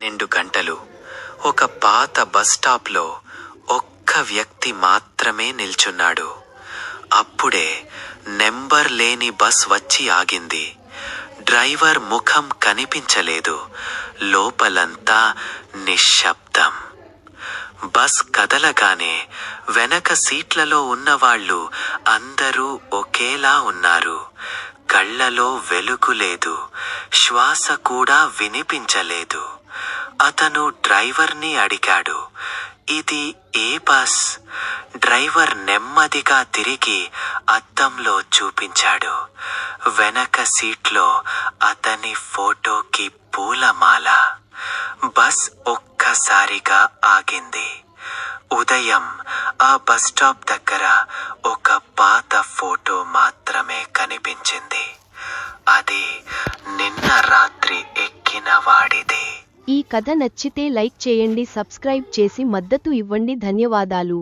2 గంటలు ఒక పాత బస్ స్టాప్లో ఒక్క వ్యక్తి మాత్రమే నిల్చున్నాడు. అప్పుడే నెంబర్ లేని బస్ వచ్చి ఆగింది. డ్రైవర్ ముఖం కనిపించలేదు. లోపలంతా నిశ్శబ్దం. బస్ కదలగానే వెనక సీట్లలో ఉన్నవాళ్ళు అందరూ ఒకేలా ఉన్నారు. కళ్ళలో వెలుగు లేదు. శ్వాస కూడా వినిపించలేదు. అతను డ్రైవర్ని అడిగాడు, ఇది ఏ బస్? డ్రైవర్ నెమ్మదిగా తిరిగి అద్దంలో చూపించాడు. వెనక సీట్లో అతని ఫోటోకి పూలమాల. బస్ ఒక్కసారిగా ఆగింది. ఉదయం ఆ బస్ స్టాప్ దగ్గర ఒక పాత ఫోటో మాత్రమే కనిపించింది. అది నిన్న రాత్రి ఎక్కిన వాడిది. ఈ కథ నచ్చితే లైక్ చేయండి, సబ్స్క్రైబ్ చేసి మద్దతు ఇవ్వండి. ధన్యవాదాలు.